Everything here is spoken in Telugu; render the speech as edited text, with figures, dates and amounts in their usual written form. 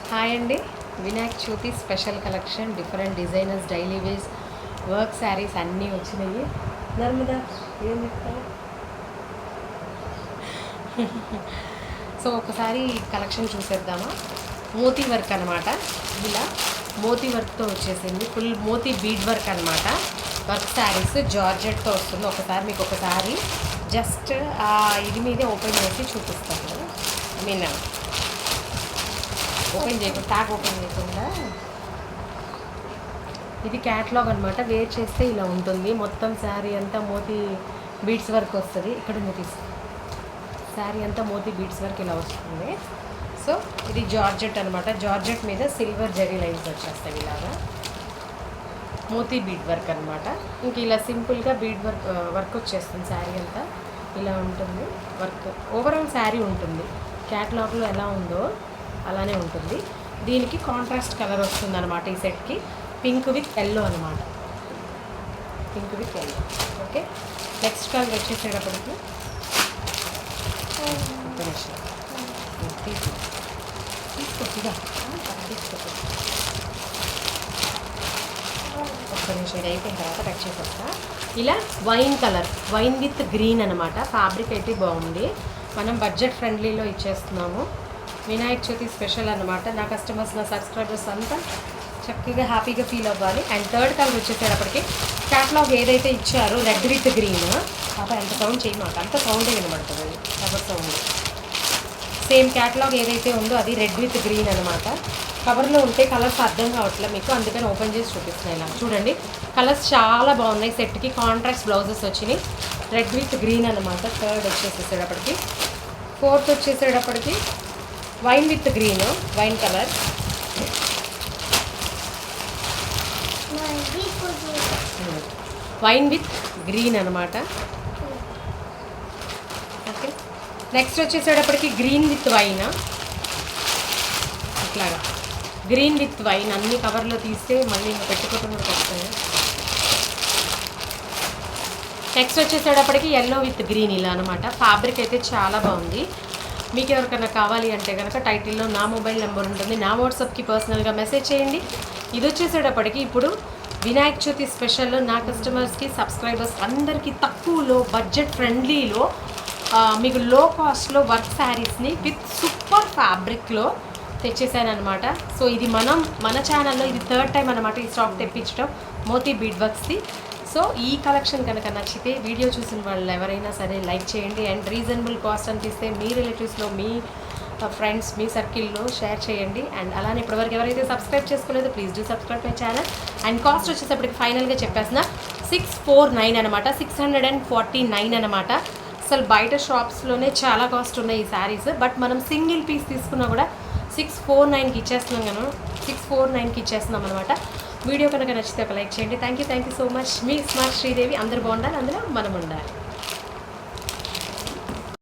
హాయ్ అండి. Vinayak Chavithi special collection different designers daily wears work sarees అన్నీ వచ్చినాయి. నర్మదా ఏం చెప్తావు? సో ఒకసారి కలెక్షన్ చూసేద్దామా. మోతీ వర్క్ అనమాట. ఇలా మోతీ వర్క్తో వచ్చేసింది. ఫుల్ మోతీ బీడ్ వర్క్ అనమాట. వర్క్ శారీస్ జార్జెట్తో వస్తుంది. ఒకసారి జస్ట్ ఇది మీదే ఓపెన్ చేసి చూపిస్తాను. ఐ మీన్ ఓపెన్ చేయకుండా ట్యాగ్ ఓపెన్ చేయకుండా ఇది క్యాట్లాగ్ అనమాట. వేర్ చేస్తే ఇలా ఉంటుంది. మొత్తం శారీ అంతా మోతీ బీడ్స్ వర్క్ వస్తుంది. ఇక్కడ మోతీస్ శారీ అంతా మోతీ బీడ్స్ వర్క్ ఇలా వస్తుంది. సో ఇది జార్జెట్ అనమాట. జార్జెట్ మీద సిల్వర్ జరీ లైన్స్ వచ్చేస్తాయి. ఇలాగా మోతీ బీడ్ వర్క్ అనమాట. ఇంక ఇలా సింపుల్గా బీడ్ వర్క్ వచ్చేస్తుంది. శారీ అంతా ఇలా ఉంటుంది. వర్క్ ఓవరాల్ శారీ ఉంటుంది. క్యాట్లాగ్లో ఎలా ఉందో అలానే ఉంటుంది. దీనికి కాంట్రాస్ట్ కలర్ వస్తుంది అనమాట. ఈ సెట్కి పింక్ విత్ ఎల్లో అనమాట. Pink with yellow. Okay, next colour వచ్చేసేటప్పటికి తీసుకో ఒక్క నిమిషం ఇది అయిపోయిన తర్వాత కట్ చేసేస్తా. ఇలా wine colour, wine with green అనమాట. ఫ్యాబ్రిక్ అయితే బాగుంది. మనం బడ్జెట్ ఫ్రెండ్లీలో ఇచ్చేస్తున్నాము. వినాయక చవితి స్పెషల్ అనమాట. నా కస్టమర్స్, నా సబ్స్క్రైబర్స్ అంతా చక్కగా హ్యాపీగా ఫీల్ అవ్వాలి. అండ్ థర్డ్ కలర్ వచ్చేసేటప్పటికి క్యాట్లాగ్ ఏదైతే ఇచ్చారో రెడ్ విత్ గ్రీన్. కాబట్టి ఎంత సౌండ్ చేయమాట, అంత సౌండే వినబడుతుంది. అది కవర్ సౌండ్. సేమ్ క్యాట్లాగ్ ఏదైతే ఉందో అది రెడ్ విత్ గ్రీన్ అనమాట. కవర్లో ఉంటే కలర్స్ అర్థం కావట్లేదు మీకు, అందుకని ఓపెన్ చేసి చూపిస్తున్నాయి. ఇలా చూడండి, కలర్స్ చాలా బాగున్నాయి. సెట్కి కాంట్రాస్ట్ బ్లౌజెస్ వచ్చినాయి. రెడ్ విత్ గ్రీన్ అనమాట. థర్డ్ వచ్చేసేటప్పటికి. ఫోర్త్ వచ్చేసేటప్పటికి wine with green, wine colour. Wine with green అనమాట. ఓకే, నెక్స్ట్ వచ్చేసేటప్పటికి గ్రీన్ విత్ వైన్. ఇట్లాగా గ్రీన్ విత్ వైన్ అన్ని కవర్లో తీస్తే మళ్ళీ ఇంకా పెట్టుకోవటం కూడా వస్తాయి. నెక్స్ట్ వచ్చేసేటప్పటికి ఎల్లో విత్ గ్రీన్ ఇలా అనమాట. ఫ్యాబ్రిక్ అయితే చాలా బాగుంది. మీకు ఎవరికైనా కావాలి అంటే కనుక టైటిల్లో నా మొబైల్ నెంబర్ ఉంటుంది. నా వాట్సాప్కి పర్సనల్గా మెసేజ్ చేయండి. ఇది వచ్చేసేటప్పటికి ఇప్పుడు వినాయక చవితి స్పెషల్లో నా కస్టమర్స్కి, సబ్స్క్రైబర్స్ అందరికీ తక్కువలో బడ్జెట్ ఫ్రెండ్లీలో మీకు లో కాస్ట్లో వర్క్ శారీస్ని విత్ సూపర్ ఫ్యాబ్రిక్లో తెచ్చేసాను అనమాట. సో ఇది మన ఛానల్లో ఇది థర్డ్ టైం అనమాట ఈ స్టాక్ తెప్పించడం మోతీ బీడ్ వర్క్స్ది. సో ఈ కలెక్షన్ కనుక నచ్చితే వీడియో చూసిన వాళ్ళు ఎవరైనా సరే లైక్ చేయండి. అండ్ రీజనబుల్ కాస్ట్ అనిపిస్తే మీ రిలేటివ్స్లో, మీ ఫ్రెండ్స్, మీ సర్కిల్లో షేర్ చేయండి. అండ్ అలానే ఇప్పటివరకు ఎవరైతే సబ్స్క్రైబ్ చేసుకోలేదో please do subscribe my channel. And cost వచ్చేటప్పటికి ఫైనల్గా చెప్పేసిన 649 అనమాట. 649 అనమాట. అసలు బయట షాప్స్లోనే చాలా కాస్ట్ ఉన్నాయి ఈ శారీస్. బట్ మనం సింగిల్ పీస్ తీసుకున్నా కూడా 649కి ఇచ్చేస్తున్నాం అనమాట. వీడియో కనుక నచ్చితే ఒక లైక్ చేయండి. Thank you so much. Me smart Sridevi. అందరూ బాగుండాలి, అందులో మనం ఉండాలి.